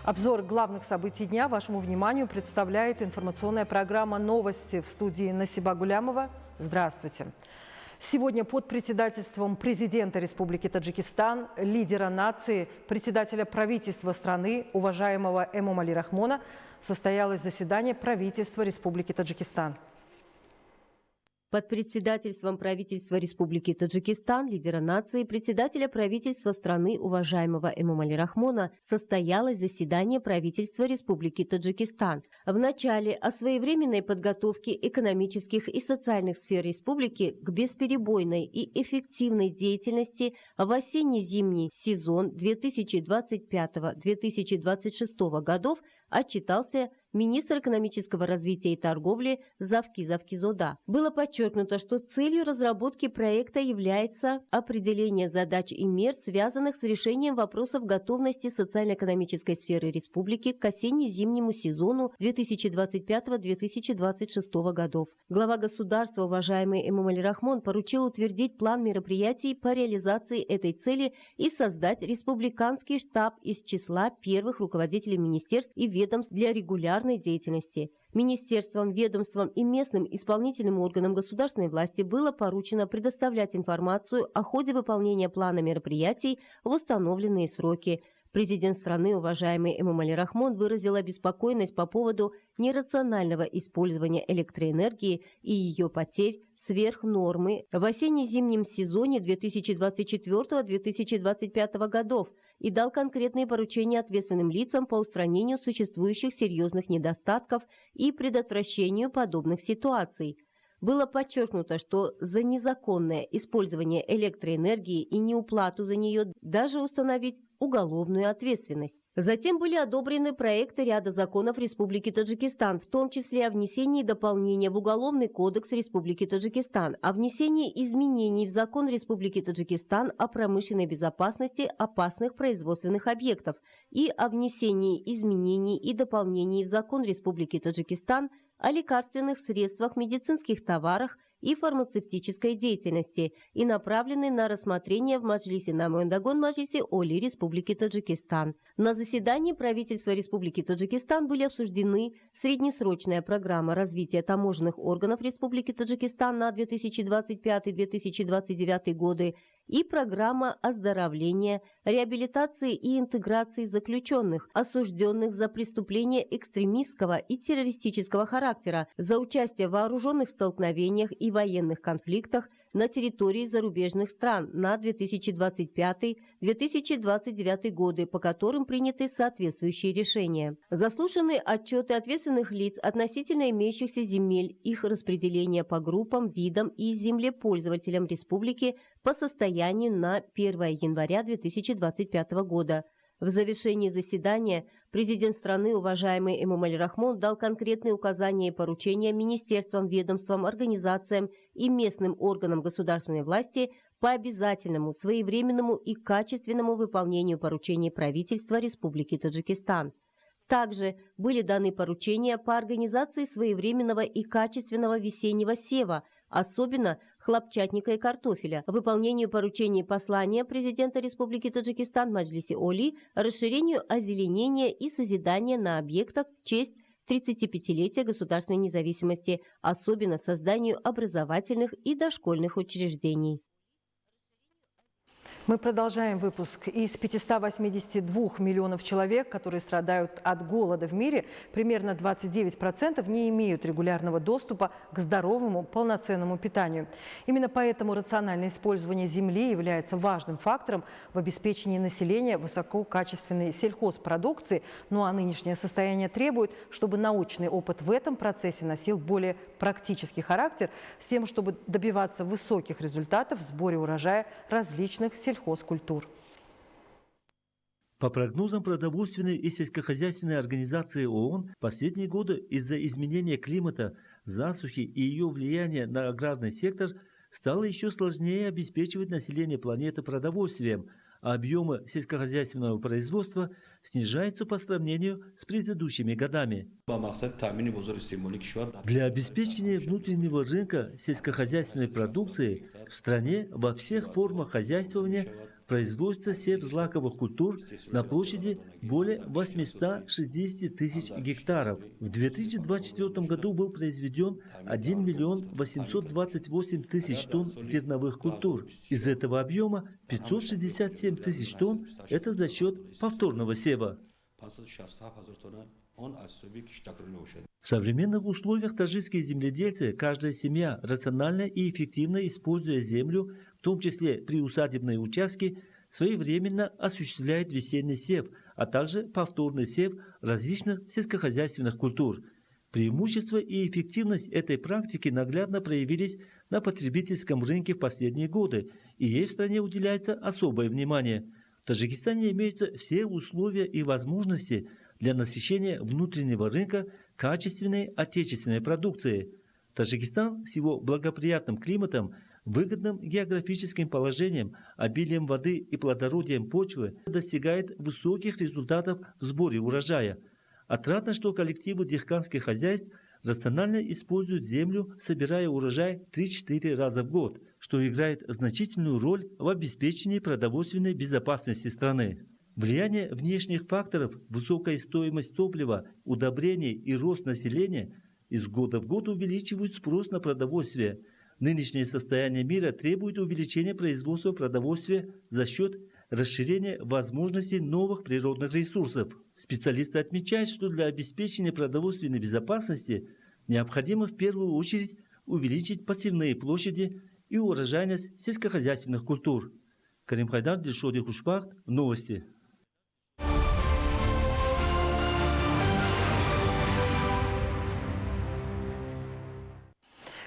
Обзор главных событий дня вашему вниманию представляет информационная программа «Новости» в студии Насиба Гулямова. Здравствуйте. Сегодня под председательством президента Республики Таджикистан, лидера нации, председателя правительства страны, уважаемого Эмомали Рахмона, состоялось заседание правительства Республики Таджикистан. Под председательством правительства Республики Таджикистан, лидера нации, председателя правительства страны, уважаемого Эмомали Рахмона, состоялось заседание правительства Республики Таджикистан. В начале о своевременной подготовке экономических и социальных сфер республики к бесперебойной и эффективной деятельности в осенне-зимний сезон 2025-2026 годов отчитался министр экономического развития и торговли Завки Завкизода. Было подчеркнуто, что целью разработки проекта является определение задач и мер, связанных с решением вопросов готовности социально-экономической сферы республики к осенне-зимнему сезону 2025-2026 годов. Глава государства, уважаемый Эмомали Рахмон, поручил утвердить план мероприятий по реализации этой цели и создать республиканский штаб из числа первых руководителей министерств и ведомств для регулярной деятельности. Министерствам, ведомствам и местным исполнительным органам государственной власти было поручено предоставлять информацию о ходе выполнения плана мероприятий в установленные сроки. Президент страны, уважаемый Эмомали Рахмон, выразил обеспокоенность по поводу нерационального использования электроэнергии и ее потерь сверх нормы в осенне-зимнем сезоне 2024-2025 годов и дал конкретные поручения ответственным лицам по устранению существующих серьезных недостатков и предотвращению подобных ситуаций. Было подчеркнуто, что за незаконное использование электроэнергии и неуплату за нее даже установить уголовную ответственность. Затем были одобрены проекты ряда законов Республики Таджикистан, в том числе о внесении дополнения в Уголовный кодекс Республики Таджикистан, о внесении изменений в Закон Республики Таджикистан о промышленной безопасности опасных производственных объектов и о внесении изменений и дополнений в Закон Республики Таджикистан о лекарственных средствах, медицинских товарах и фармацевтической деятельности и направлены на рассмотрение в Маджлисе Намоэндагон Маджлисе Оли Республики Таджикистан. На заседании правительства Республики Таджикистан были обсуждены среднесрочная программа развития таможенных органов Республики Таджикистан на 2025-2029 годы и программа оздоровления, реабилитации и интеграции заключенных, осужденных за преступления экстремистского и террористического характера, за участие в вооруженных столкновениях и военных конфликтах на территории зарубежных стран на 2025-2029 годы, по которым приняты соответствующие решения. Заслушаны отчеты ответственных лиц относительно имеющихся земель, их распределения по группам, видам и землепользователям республики по состоянию на 1 января 2025 года. В завершении заседания президент страны, уважаемый Эмомали Рахмон, дал конкретные указания и поручения министерствам, ведомствам, организациям и местным органам государственной власти по обязательному, своевременному и качественному выполнению поручений правительства Республики Таджикистан. Также были даны поручения по организации своевременного и качественного весеннего сева, особенно хлопчатника и картофеля, выполнению поручений послания президента Республики Таджикистан в Маджлисе Оли, расширению озеленения и созидания на объектах в честь 35-летия государственной независимости, особенно созданию образовательных и дошкольных учреждений. Мы продолжаем выпуск. Из 582 миллионов человек, которые страдают от голода в мире, примерно 29% не имеют регулярного доступа к здоровому, полноценному питанию. Именно поэтому рациональное использование земли является важным фактором в обеспечении населения высококачественной сельхозпродукции. Ну а нынешнее состояние требует, чтобы научный опыт в этом процессе носил более практический характер, с тем, чтобы добиваться высоких результатов в сборе урожая различных сельхозкультур. По прогнозам продовольственной и сельскохозяйственной организации ООН, последние годы из-за изменения климата, засухи и ее влияния на аграрный сектор стало еще сложнее обеспечивать население планеты продовольствием, а объемы сельскохозяйственного производства снижаются по сравнению с предыдущими годами. Для обеспечения внутреннего рынка сельскохозяйственной продукции в стране во всех формах хозяйствования производится сев злаковых культур на площади более 860 тысяч гектаров. В 2024 году был произведен 1 миллион 828 тысяч тонн зерновых культур. Из этого объема 567 тысяч тонн – это за счет повторного сева. В современных условиях таджикские земледельцы, каждая семья, рационально и эффективно используя землю, в том числе приусадебные участки, своевременно осуществляет весенний сев, а также повторный сев различных сельскохозяйственных культур. Преимущество и эффективность этой практики наглядно проявились на потребительском рынке в последние годы, и ей в стране уделяется особое внимание. В Таджикистане имеются все условия и возможности для насыщения внутреннего рынка качественной отечественной продукцией. Таджикистан с его благоприятным климатом, выгодным географическим положением, обилием воды и плодородием почвы достигает высоких результатов в сборе урожая. Отрадно, что коллективы дихканских хозяйств рационально используют землю, собирая урожай 3-4 раза в год, что играет значительную роль в обеспечении продовольственной безопасности страны. Влияние внешних факторов, высокая стоимость топлива, удобрений и рост населения из года в год увеличивают спрос на продовольствие. Нынешнее состояние мира требует увеличения производства продовольствия за счет расширения возможностей новых природных ресурсов. Специалисты отмечают, что для обеспечения продовольственной безопасности необходимо в первую очередь увеличить посевные площади и урожайность сельскохозяйственных культур. Карим Хайдар, Дилшод Хушбахт, новости.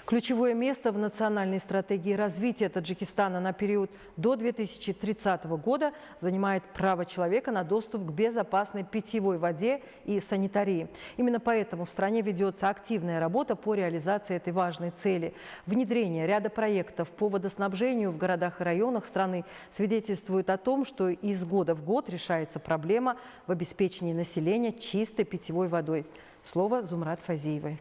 Ключевое место в национальной стратегии развития Таджикистана на период до 2030 года занимает право человека на доступ к безопасной питьевой воде и санитарии. Именно поэтому в стране ведется активная работа по реализации этой важной цели. Внедрение ряда проектов по водоснабжению в городах и районах страны свидетельствует о том, что из года в год решается проблема в обеспечении населения чистой питьевой водой. Слово Зумрат Фазиевой.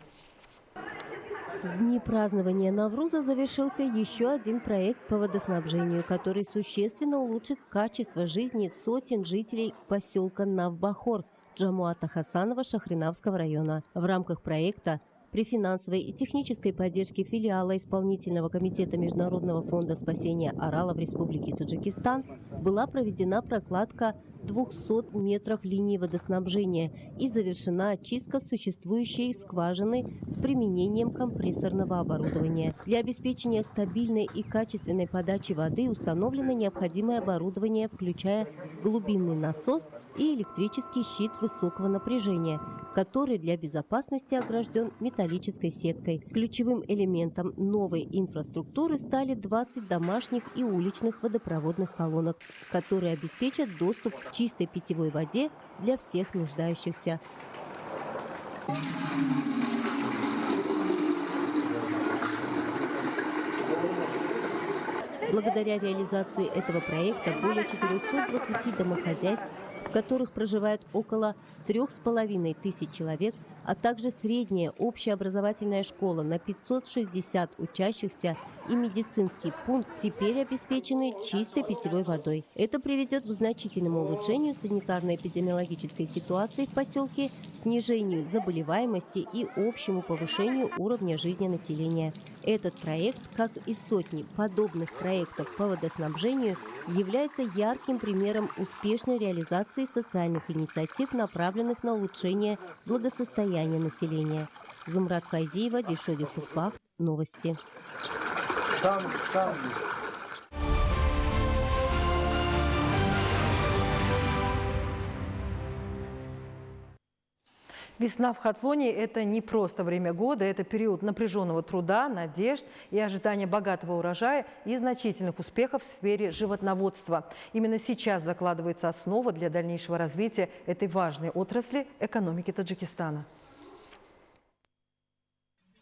В дни празднования Навруза завершился еще один проект по водоснабжению, который существенно улучшит качество жизни сотен жителей поселка Навбахор Джамуата Хасанова Шахринавского района. В рамках проекта при финансовой и технической поддержке филиала Исполнительного комитета Международного фонда спасения Арала в Республике Таджикистан была проведена прокладка 200 метров линии водоснабжения и завершена очистка существующей скважины с применением компрессорного оборудования. Для обеспечения стабильной и качественной подачи воды установлено необходимое оборудование, включая глубинный насос и электрический щит высокого напряжения, который для безопасности огражден металлической сеткой. Ключевым элементом новой инфраструктуры стали 20 домашних и уличных водопроводных колонок, которые обеспечат доступ к чистой питьевой воде для всех нуждающихся. Благодаря реализации этого проекта более 420 домохозяйств, в которых проживает около 3500 человек, а также средняя общеобразовательная школа на 560 учащихся и медицинский пункт теперь обеспечены чистой питьевой водой. Это приведет к значительному улучшению санитарно-эпидемиологической ситуации в поселке, снижению заболеваемости и общему повышению уровня жизни населения. Этот проект, как и сотни подобных проектов по водоснабжению, является ярким примером успешной реализации социальных инициатив, направленных на улучшение благосостояния населения. Зумрат Файзиева, Дилшод Хушбахт, новости. Весна в Хатлоне – это не просто время года, это период напряженного труда, надежд и ожидания богатого урожая и значительных успехов в сфере животноводства. Именно сейчас закладывается основа для дальнейшего развития этой важной отрасли экономики Таджикистана.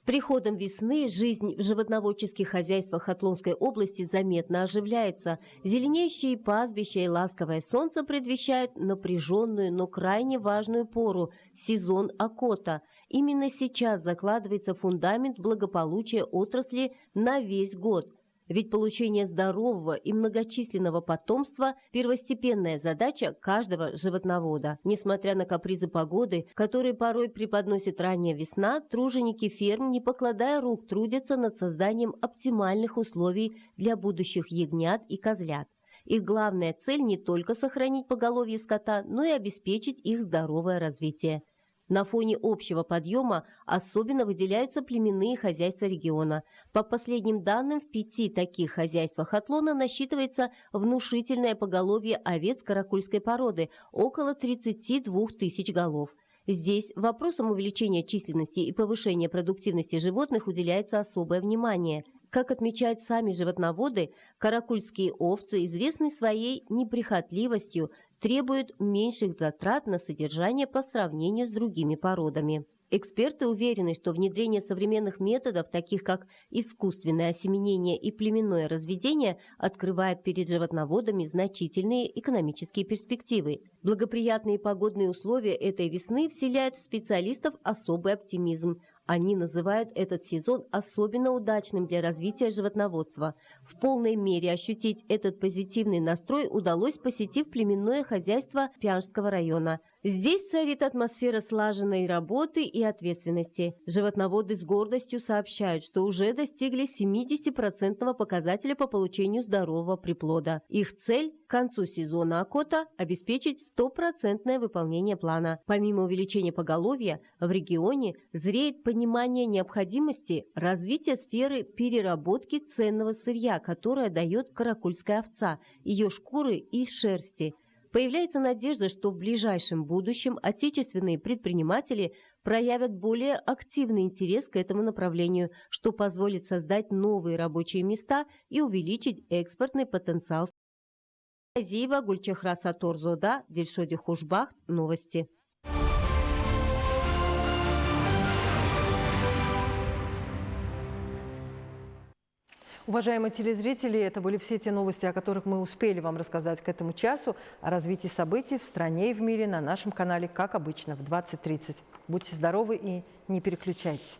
С приходом весны жизнь в животноводческих хозяйствах Хатлонской области заметно оживляется. Зеленеющие пастбища и ласковое солнце предвещают напряженную, но крайне важную пору – сезон окота. Именно сейчас закладывается фундамент благополучия отрасли на весь год. Ведь получение здорового и многочисленного потомства – первостепенная задача каждого животновода. Несмотря на капризы погоды, которые порой преподносит ранняя весна, труженики ферм, не покладая рук, трудятся над созданием оптимальных условий для будущих ягнят и козлят. Их главная цель не только сохранить поголовье скота, но и обеспечить их здоровое развитие. На фоне общего подъема особенно выделяются племенные хозяйства региона. По последним данным, в 5 таких хозяйствах Атлона насчитывается внушительное поголовье овец каракульской породы – около 32 тысяч голов. Здесь вопросам увеличения численности и повышения продуктивности животных уделяется особое внимание. Как отмечают сами животноводы, каракульские овцы, известны своей неприхотливостью, требуют меньших затрат на содержание по сравнению с другими породами. Эксперты уверены, что внедрение современных методов, таких как искусственное осеменение и племенное разведение, открывает перед животноводами значительные экономические перспективы. Благоприятные погодные условия этой весны вселяют в специалистов особый оптимизм. Они называют этот сезон особенно удачным для развития животноводства. В полной мере ощутить этот позитивный настрой удалось, посетив племенное хозяйство Пянжского района. Здесь царит атмосфера слаженной работы и ответственности. Животноводы с гордостью сообщают, что уже достигли 70% показателя по получению здорового приплода. Их цель – к концу сезона окота обеспечить 100% выполнение плана. Помимо увеличения поголовья, в регионе зреет понимание необходимости развития сферы переработки ценного сырья, которое дает каракульская овца, ее шкуры и шерсти. Появляется надежда, что в ближайшем будущем отечественные предприниматели проявят более активный интерес к этому направлению, что позволит создать новые рабочие места и увеличить экспортный потенциал. Азиева, Гульчахра Саторзода, Дильшоди Хушбахт. Новости. Уважаемые телезрители, это были все те новости, о которых мы успели вам рассказать к этому часу. О развитии событий в стране и в мире на нашем канале, как обычно, в 20:30. Будьте здоровы и не переключайтесь.